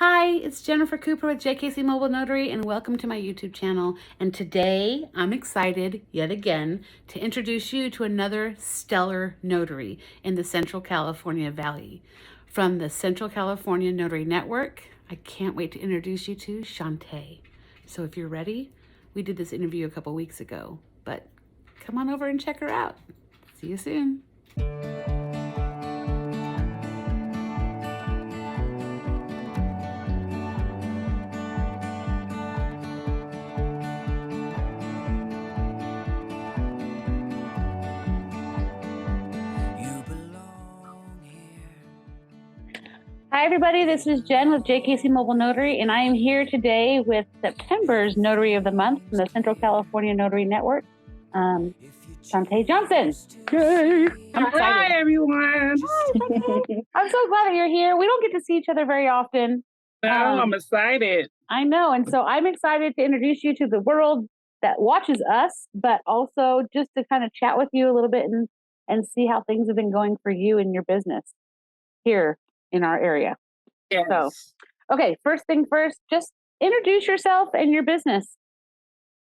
Hi, it's Jennifer Cooper with JKC Mobile Notary, and welcome to my YouTube channel. And today I'm excited yet again to introduce you to another stellar notary in the Central California Valley. From the Central California Notary Network, I can't wait to introduce you to Chante. So if you're ready, we did this interview a couple weeks ago, but come on over and check her out. See you soon. Hi, everybody. This is Jen with JKC Mobile Notary, and I am here today with September's Notary of the Month from the Central California Notary Network, Chante Johnson. Yay! I'm excited. Hi, everyone. Hi, I'm so glad that you're here. We don't get to see each other very often. I'm excited. I know, and so I'm excited to introduce you to the world that watches us, but also just to kind of chat with you a little bit and see how things have been going for you and your business here in our area. Yes. So, okay, first thing first, just introduce yourself and your business.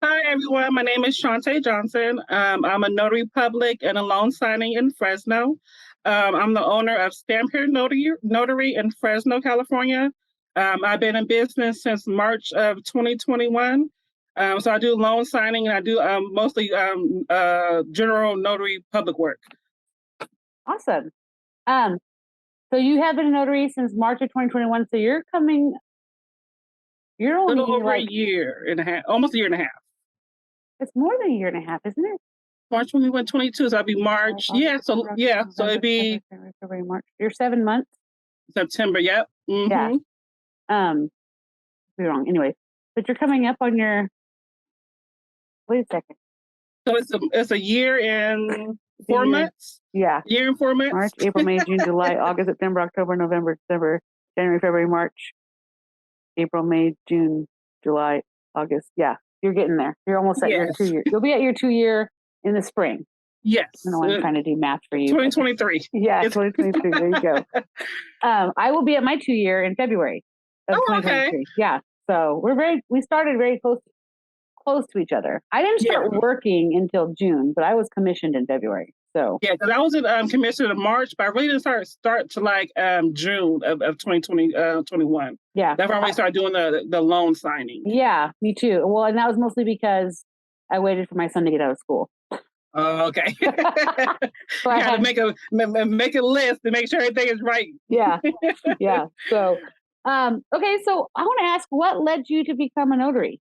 Hi, everyone. My name is Chante Johnson. I'm a notary public and a loan signing in Fresno. I'm the owner of Stamp Here Notary in Fresno, California. I've been in business since March of 2021. So I do loan signing and I do mostly general notary public work. Awesome. So you have been a notary since March of 2021. So you're only little over like a year and a half, almost a year and a half. It's more than a year and a half, isn't it? March 2022, so I'll be March. So it'd be February, March. You're 7 months. September. Yep. Mm-hmm. Yeah. Be wrong. Anyway, but you're coming up on your. Wait a second. So it's a year and 4 months. Yeah. Year and 4 months. March, April, May, June, July, August, September, October, November, December, January, February, March, April, May, June, July, August. Yeah, you're getting there. You're almost at your 2 year. You'll be at your 2 year in the spring. Yes. I know I'm trying to do math for you. 2023. Yeah, 2023. There you go. I will be at my 2 year in February of 2023. Okay. Yeah. So we started very close to each other. I didn't start working until June, but I was commissioned in February. So yeah, because I was commissioned in March, but I really didn't start to like June of 2021. Yeah, that's when I started doing the loan signing. Yeah, me too. Well, and that was mostly because I waited for my son to get out of school. Oh, okay. So I had to make a list to make sure everything is right. Yeah, yeah. So, okay. So I want to ask, what led you to become a notary?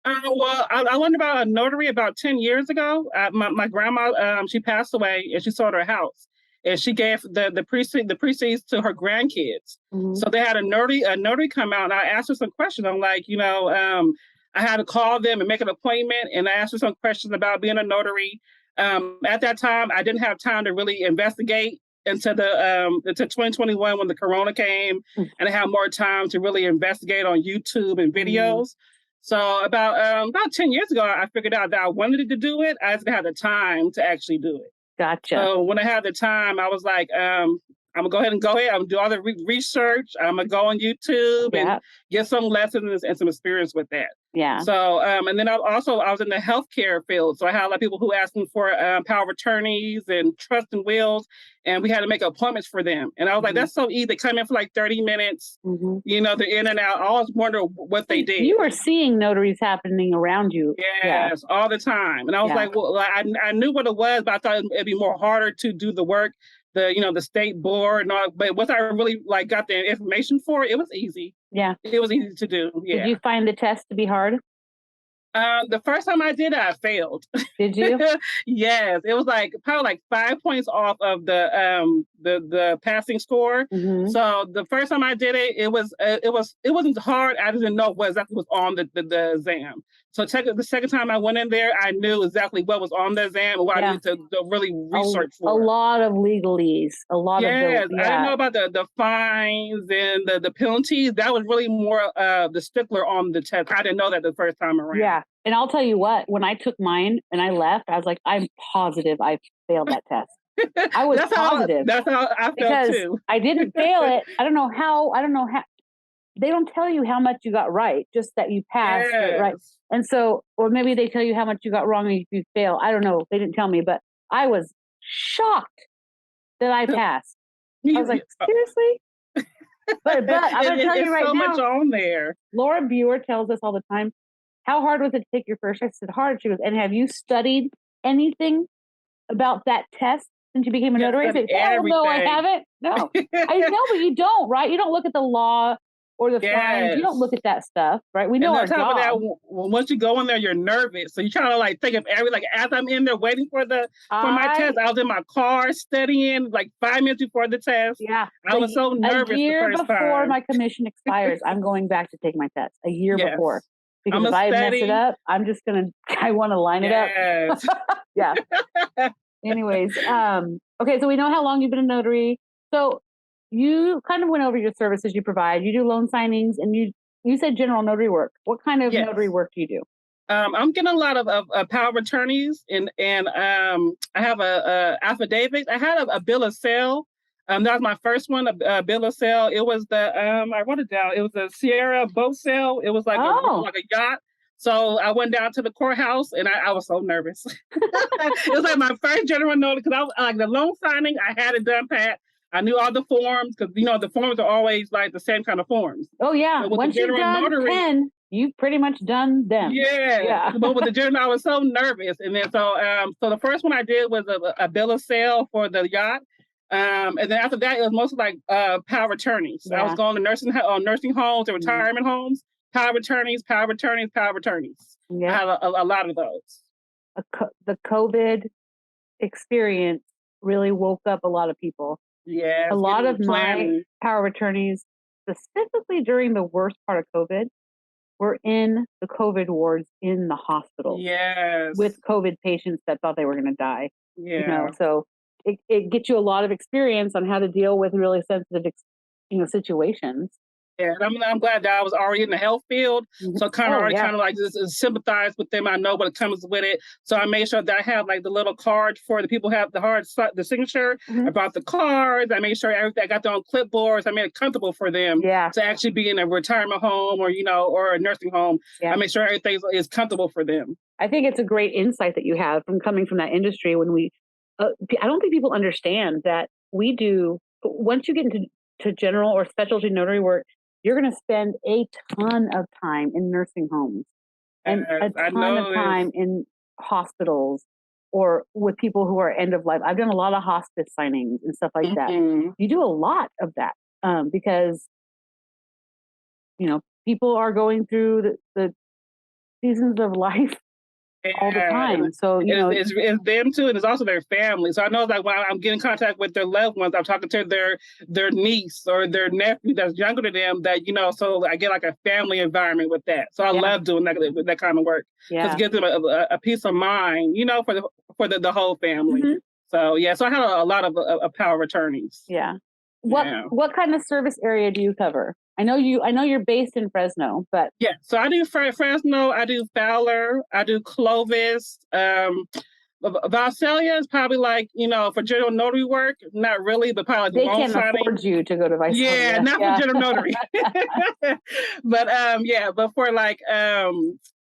Well, I learned about a notary about 10 years ago. My grandma, she passed away and she sold her house. And she gave the proceeds to her grandkids. Mm-hmm. So they had a notary come out, and I asked her some questions. I'm like, I had to call them and make an appointment, and I asked her some questions about being a notary. At that time, I didn't have time to really investigate into 2021 when the corona came, and I had more time to really investigate on YouTube and videos. So about 10 years ago, I figured out that I wanted to do it. I just had the time to actually do it. Gotcha. So when I had the time, I was like, I'm gonna go ahead. I'm gonna do all the research. I'm gonna go on YouTube and get some lessons and some experience with that. Yeah. So and then I was in the healthcare field. So I had a lot of people who asked me for power of attorneys and trust and wills, and we had to make appointments for them. And I was like, that's so easy. They come in for like 30 minutes. Mm-hmm. They're in and out. I always wonder what they did. You were seeing notaries happening around you. Yes, all the time. And I was like, well, I knew what it was, but I thought it'd be more harder to do the work. The state board and all, but once I really got the information for it, it was easy. Yeah. It was easy to do. Yeah. Did you find the test to be hard? The first time I did it, I failed. Did you? Yes. It was probably 5 points off of the passing score. Mm-hmm. So the first time I did it, it wasn't hard. I didn't know what exactly was on the exam. So the second time I went in there, I knew exactly what was on the exam and what I needed to really research for. A lot of legalese. I didn't know about the fines and the penalties. That was really more the stickler on the test. I didn't know that the first time around. Yeah. And I'll tell you what, when I took mine and I left, I was like, I'm positive I failed that test. I was positive. That's how I felt too. I didn't fail it. I don't know how. they don't tell you how much you got right, just that you passed, right? Yes. And so, or maybe they tell you how much you got wrong if you fail. I don't know. They didn't tell me, but I was shocked that I passed. I was like, seriously? But I'm going to tell you right so now, much on there. Laura Buer tells us all the time, how hard was it to take your first? I said, hard. She goes, and have you studied anything about that test since you became a notary? I said, hell no, I haven't. No, I know, but you don't, right? You don't look at the law or the fines. You don't look at that stuff, right? We know our job. That, once you go in there, you're nervous. So you're trying to like think of like as I'm in there waiting for my test, I was in my car studying like 5 minutes before the test. Yeah. I was so nervous. A year before my commission expires, I'm going back to take my test. A year before. Because if I mess it up, I want to line it up. Yeah. Anyways, okay, so we know how long you've been a notary. So you kind of went over your services you provide. You do loan signings, and you said general notary work. What kind of notary work do you do? I'm getting a lot of power of attorneys, and I have a affidavit. I had a bill of sale. That was my first one, a bill of sale. It was I wrote it down. It was a Sierra boat sale. It was like a yacht. So I went down to the courthouse, and I was so nervous. It was like my first general notary, because I was like the loan signing. I had it done pat. I knew all the forms, because the forms are always like the same kind of forms. Oh yeah, once you've done 10, you've pretty much done them. Yeah. But with the general, I was so nervous, and then so the first one I did was a bill of sale for the yacht. And then after that, it was mostly like power of attorneys. I was going to nursing homes and retirement homes. Power of attorneys. Yeah. I had a lot of those. The COVID experience really woke up a lot of people. Yeah. A lot of my power of attorneys, specifically during the worst part of COVID, were in the COVID wards in the hospital. Yes. With COVID patients that thought they were going to die. Yeah. So it gets you a lot of experience on how to deal with really sensitive, situations. Yeah, I'm glad that I was already in the health field, so kind of like just sympathize with them. I know what comes with it, so I made sure that I have like the little card for the people who have the signature about the cards. I made sure everything I got their own clipboards. I made it comfortable for them to actually be in a retirement home or or a nursing home. Yeah. I made sure everything is comfortable for them. I think it's a great insight that you have from coming from that industry. When I don't think people understand that we do. Once you get into general or specialty notary work, you're going to spend a ton of time in nursing homes and a ton of time in hospitals or with people who are end of life. I've done a lot of hospice signings and stuff like that. You do a lot of that because, people are going through the seasons of life all the time. So, it's them too, and it's also their family. So I know that when I'm getting in contact with their loved ones, I'm talking to their niece or their nephew that's younger than them, that, so I get like a family environment with that. So I love doing that kind of work. Because it gives them a peace of mind, for the whole family. So so I have a lot of power of attorneys. Yeah. What kind of service area do you cover? I know you're based in Fresno, but so I do Fresno, I do Fowler, I do Clovis. Visalia is probably like, for general notary work, not really, but probably they can't afford you to go to Visalia. Yeah, not for general notary. But but for like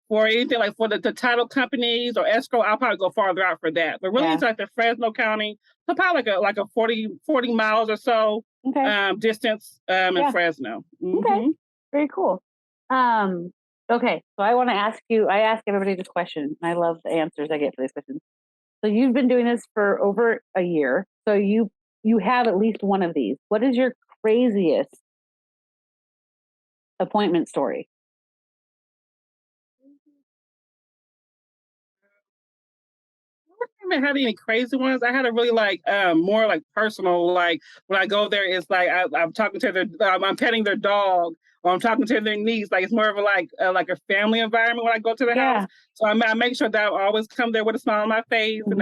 for anything like for the title companies or escrow, I'll probably go farther out for that. But really, it's like the Fresno County, so probably like a 40 miles or so distance in Fresno. Okay, very cool. Okay, so I want to ask you. I ask everybody this question, and I love the answers I get for these questions. So you've been doing this for over a year. So you have at least one of these. What is your craziest appointment story? I haven't had any crazy ones. I had a really more like personal, like when I go there, it's like I'm talking to I'm petting their dog, or I'm talking to their niece. Like it's more of a family environment when I go to the house. So I make sure that I always come there with a smile on my face, and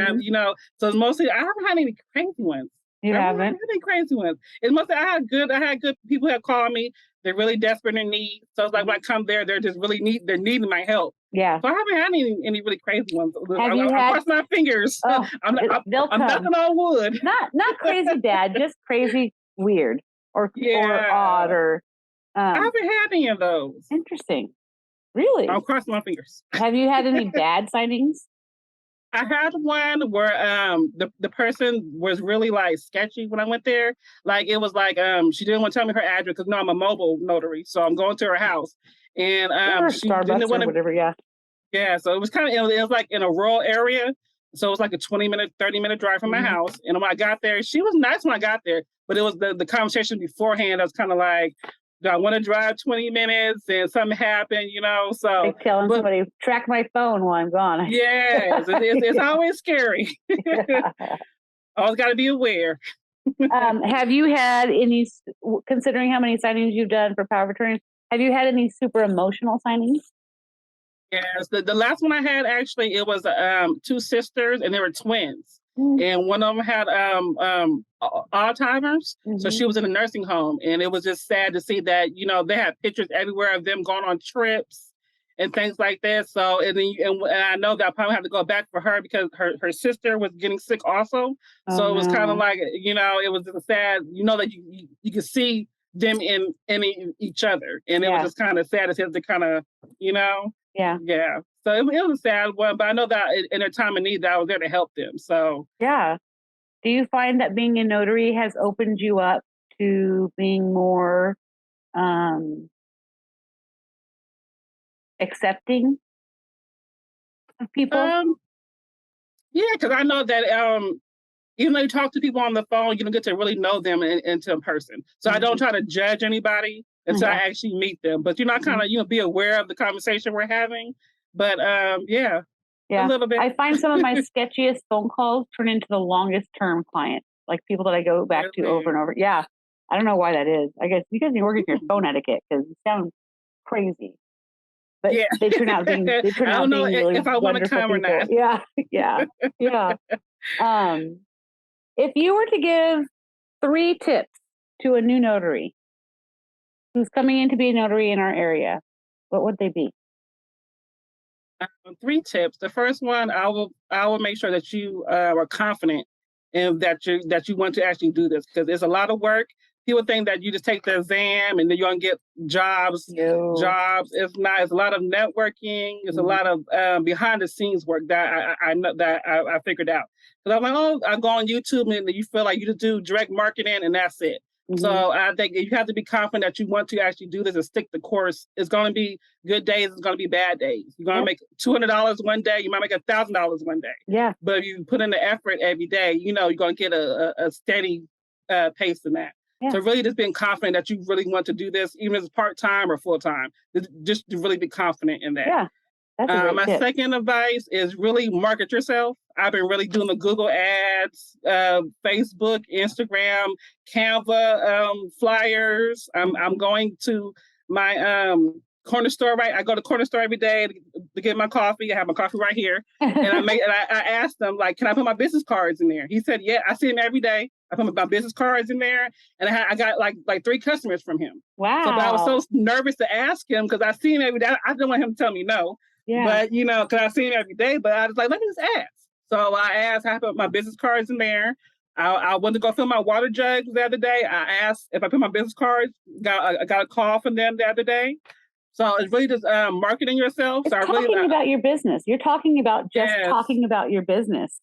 so it's mostly I haven't had any crazy ones. You haven't had any crazy ones. It's mostly I had good people have called me. They're really desperate in need. So it's like when I come there, they're just really they're needing my help. Yeah. So I haven't had any really crazy ones. I'm crossing my fingers. Oh, I'm knocking on wood. Not crazy bad, just crazy weird or odd or I haven't had any of those. Interesting. Really? I'll cross my fingers. Have you had any bad signings? I had one where the person was really like sketchy when I went there. Like it was like she didn't want to tell me her address because I'm a mobile notary, so I'm going to her house, and she Starbucks didn't want or to. whatever. Yeah. Yeah, so it was kind of it was like in a rural area, so it was like a 20-minute, 30-minute drive from my house. And when I got there, she was nice when I got there, but it was the conversation beforehand. I was kind of like, do I want to drive 20 minutes and something happened, you know? So like telling somebody, track my phone while I'm gone. Yes, it's always scary. Always got to be aware. Have you had any, considering how many signings you've done for power of attorney, have you had any super emotional signings? Yes, the last one I had actually, it was two sisters and they were twins. And one of them had Alzheimer's, so she was in a nursing home, and it was just sad to see that, you know, they had pictures everywhere of them going on trips and things like that. So and I know that I probably have to go back for her because her sister was getting sick also. So it was kind of like, you know, it was just sad, you know, that you could see them in each other, and it was just kind of sad to see them kind of, you know. Yeah. So it was a sad one, but I know that in their time of need, that I was there to help them. So yeah. Do you find that being a notary has opened you up to being more accepting of people? Yeah, because I know that even though you talk to people on the phone, you don't get to really know them into a person. So I don't try to judge anybody until I actually meet them. But I kind of be aware of the conversation we're having. But yeah, a little bit. I find some of my sketchiest phone calls turn into the longest term clients, like people that I go back to over and over. Yeah, I don't know why that is. I guess you guys need to work on your phone etiquette because it sounds crazy. But they turn out being I don't know really if I want to come or not. Yeah. If you were to give 3 tips to a new notary who's coming in to be a notary in our area, what would they be? 3 tips. The first one, I will make sure that you are confident and that you want to actually do this, because it's a lot of work. People think that you just take the exam and then you're gonna get jobs. It's not. It's a lot of networking. It's a lot of behind the scenes work that I know that I figured out. Because I'm like, oh, I go on YouTube and you feel like you just do direct marketing and that's it. So I think you have to be confident that you want to actually do this and stick the course. It's going to be good days. It's going to be bad days. You're going to make $200 one day. You might make $1,000 one day. Yeah. But if you put in the effort every day, you're going to get a steady pace in that. Yeah. So really just being confident that you really want to do this, even if it's part-time or full-time, just to really be confident in that. Yeah. My second advice is really market yourself. I've been really doing the Google ads, Facebook, Instagram, Canva, flyers. I'm going to my corner store. Right, I go to corner store every day to get my coffee. I have my coffee right here, and I asked them, like, can I put my business cards in there? He said, yeah. I see him every day. I put my business cards in there, and I got like 3 customers from him. Wow! So, but I was so nervous to ask him because I see him every day. I didn't want him to tell me no. Yeah. But because I see him every day. But I was like, let me just ask. So I asked, I put my business cards in there. I went to go fill my water jugs the other day. I asked if I put my business cards. I got a call from them the other day. So it's really just marketing yourself. It's talking about your business. You're talking about just talking about your business.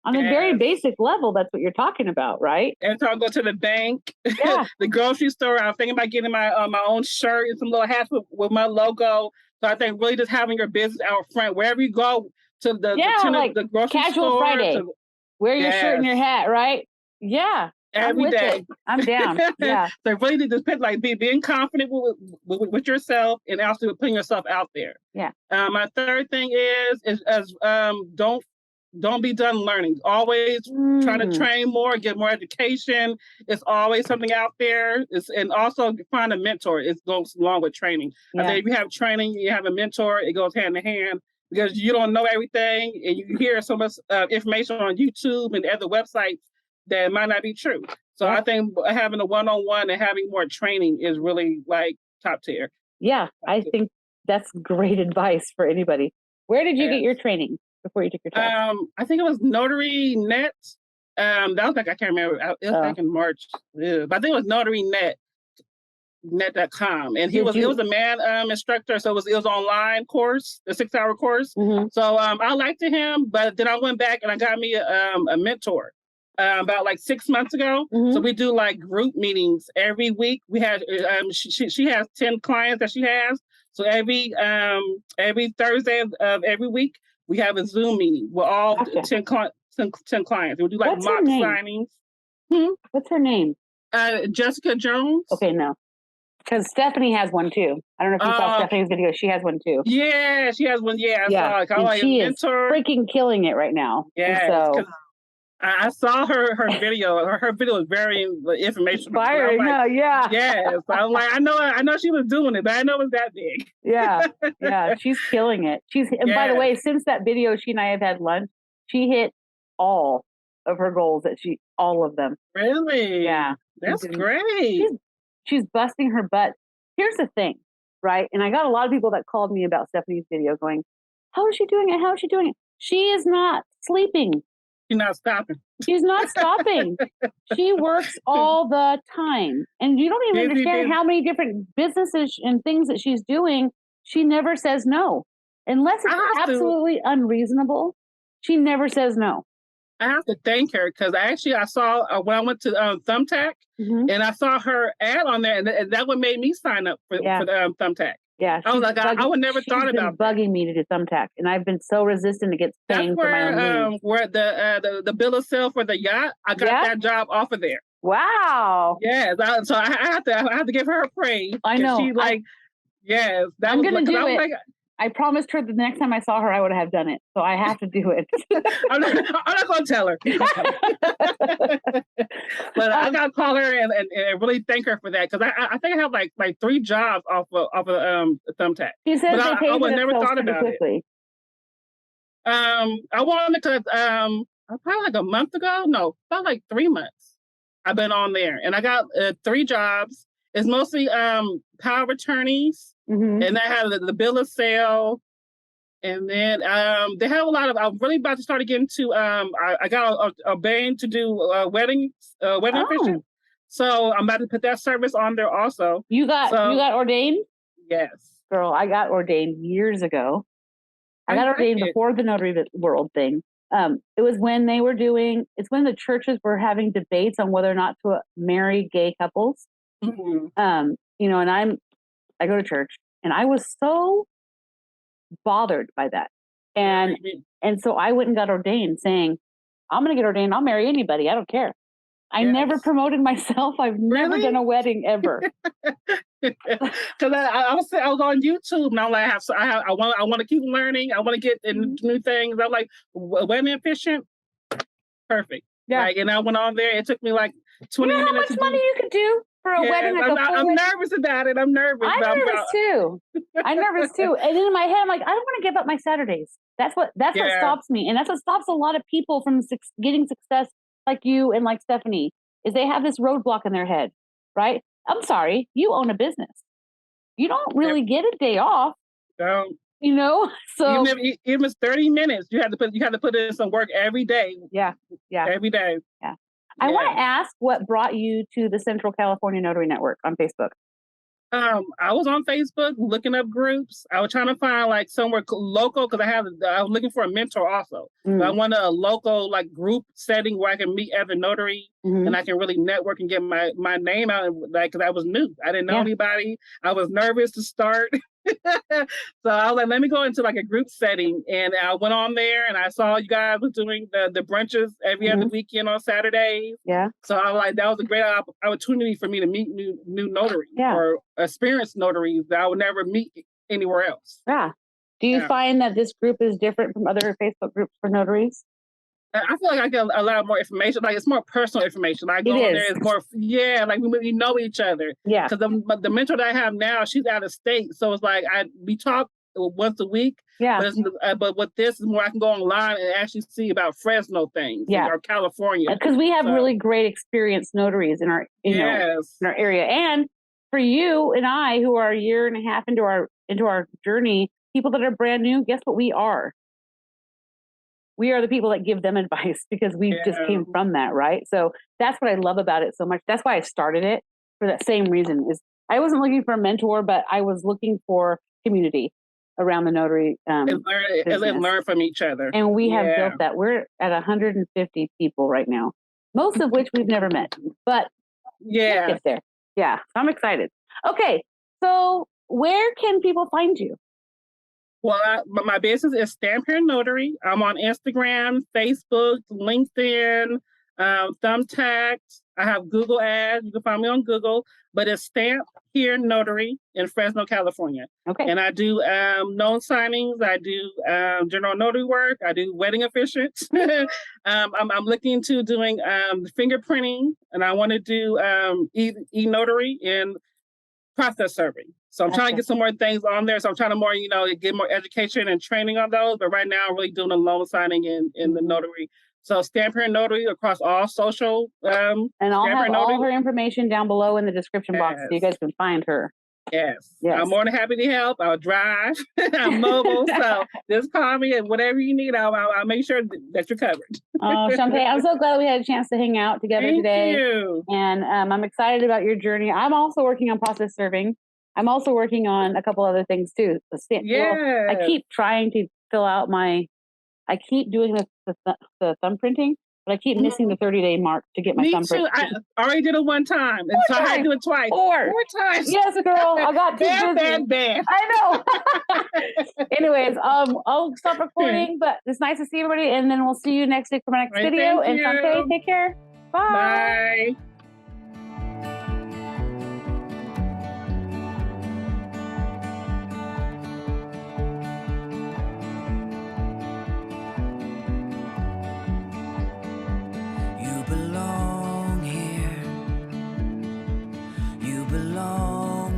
On a very basic level, that's what you're talking about, right? And so I'll go to the bank, the grocery store. I was thinking about getting my own shirt and some little hats with my logo. So I think really just having your business out front, wherever you go to the grocery casual store. Friday. Wear your shirt and your hat, right? Yeah. Every day. I'm down. Yeah. So really to just being confident with yourself and also putting yourself out there. Yeah. My third thing is don't be done learning. Always try to train more, get more education. It's always something out there. And also find a mentor. It goes along with training. Yeah. I think if you have training, you have a mentor, it goes hand in hand, because you don't know everything and you hear so much information on YouTube and other websites that might not be true. So I think having a one-on-one and having more training is really like top tier. Yeah, I think that's great advice for anybody. Where did you get your training before you took your test? I think it was Notary Net. That was I can't remember. It was back in March. But I think it was Notary Net. net.com, and it was a man instructor, so it was online course, a 6-hour course. So I liked him, but then I went back and I got me a mentor about like 6 months ago. So we do like group meetings every week. We had she has 10 clients that she has. So every Thursday of every week we have a Zoom meeting with all 10 clients. We do like mock signings. What's her name? Jessica Jones. Okay, no. Because Stephanie has one too. I don't know if you saw Stephanie's video. She has one too. Yeah, she has one. Yeah, I saw like she is freaking killing it right now. Yeah, so I saw her video. Her video was very informational. Inspiring, like, yeah. Yes, I'm like, I know she was doing it, but I know it was that big. Yeah, she's killing it. And by the way, since that video, she and I have had lunch. She hit all of her goals all of them. Really? Yeah, that's great. She's busting her butt. Here's the thing, right? And I got a lot of people that called me about Stephanie's video going, how is she doing it? How is she doing it? She is not sleeping. She's not stopping. She's not stopping. She works all the time. And you don't even understand how many different businesses and things that she's doing. She never says no. Unless it's absolutely unreasonable, she never says no. I have to thank her because I saw when I went to Thumbtack and I saw her ad on there, and that what made me sign up for the Thumbtack. Yeah, I was like, I would never thought about bugging me to do Thumbtack, and I've been so resistant against paying for my own leave. Where the bill of sale for the yacht, I got that job off of there. Wow. Yes, so I have to give her a praise. I know. She yes, I'm gonna do it. I promised her the next time I saw her, I would have done it. So I have to do it. I'm not going to tell her. But I got to call her and really thank her for that. Because I think I have like 3 jobs off of Thumbtack. She says but I would never thought about quickly. I wanted to, probably like a month ago. No, about like 3 months. I've been on there. And I got 3 jobs. It's mostly power of attorneys. And I have the bill of sale, and then they have a lot of. I'm really about to start getting to. I got ordained to do wedding officiant, so I'm about to put that service on there also. You got ordained? Yes, girl. I got ordained years ago. I got ordained before the notary world thing. It was when they were doing. It's when the churches were having debates on whether or not to marry gay couples. And I go to church, and I was so bothered by that. And so I went and got ordained saying, I'm going to get ordained. I'll marry anybody. I don't care. I never promoted myself. I've never done a wedding ever. Because I was on YouTube, and I'm like, I want to keep learning. I want to get into new things. I'm like, wedding efficient, perfect. Yeah. And I went on there. It took me like 20 minutes. How much money you could do for a wedding? I'm nervous about it. I'm nervous. I'm nervous too. I'm nervous too. And then in my head, I'm like, I don't want to give up my Saturdays. That's what stops me, and that's what stops a lot of people from getting success, like you and like Stephanie. Is they have this roadblock in their head, right? I'm sorry, you own a business. You don't really get a day off. So even if it's 30 minutes, you have to put in some work every day. Yeah. Every day. Yeah. I want to ask what brought you to the Central California Notary Network on Facebook. I was on Facebook looking up groups. I was trying to find like somewhere local because I was looking for a mentor also. But I wanted a local like group setting where I can meet other notaries and I can really network and get my name out. Because I was new, I didn't know anybody. I was nervous to start. So I was like, let me go into like a group setting, and I went on there and I saw you guys were doing the brunches every other weekend on Saturdays. Yeah. So I was like, that was a great opportunity for me to meet new notaries or experienced notaries that I would never meet anywhere else. Yeah. Do you find that this group is different from other Facebook groups for notaries? I feel like I get a lot more information. Like it's more personal information. I go on there, it's more, like we know each other. Yeah. Because the mentor that I have now, she's out of state, so it's like we talk once a week. Yeah. But with this is more, I can go online and actually see about Fresno things. Yeah. Or California. Because we have really great experienced notaries in our in our area, and for you and I, who are a year and a half into our journey, people that are brand new, guess what we are? We are the people that give them advice because we just came from that, right? So that's what I love about it so much. That's why I started it, for that same reason, is I wasn't looking for a mentor, but I was looking for community around the notary. And learn from each other. And we have built that. We're at 150 people right now, most of which we've never met, but get there. Yeah, I'm excited. Okay, so where can people find you? Well, my business is Stamp Here Notary. I'm on Instagram, Facebook, LinkedIn, Thumbtack. I have Google ads. You can find me on Google, but it's Stamp Here Notary in Fresno, California. Okay. And I do loan signings. I do general notary work. I do wedding officiants. I'm looking into doing fingerprinting, and I want to do e-notary and process serving. So I'm trying to get some more things on there. So I'm trying to get more education and training on those. But right now I'm really doing the loan signing in the notary. So Stamp Here Notary across all social. And I'll have all her information down below in the description box so you guys can find her. Yes. I'm more than happy to help. I'll drive. I'm mobile. So just call me and whatever you need, I'll make sure that you're covered. Oh, Chante, I'm so glad we had a chance to hang out together today. Thank you. And I'm excited about your journey. I'm also working on process serving. I'm also working on a couple other things too. Yeah. I keep trying to fill out I keep doing the thumb printing, but I keep missing the 30-day mark to get my thumb print. Me too. I already did it one time, and so I had to do it twice. Four times. Yes, girl. I got too busy. Bad. I know. Anyways, I'll stop recording, but it's nice to see everybody, and then we'll see you next week for my next video. And Chante, take care. Bye. Bye.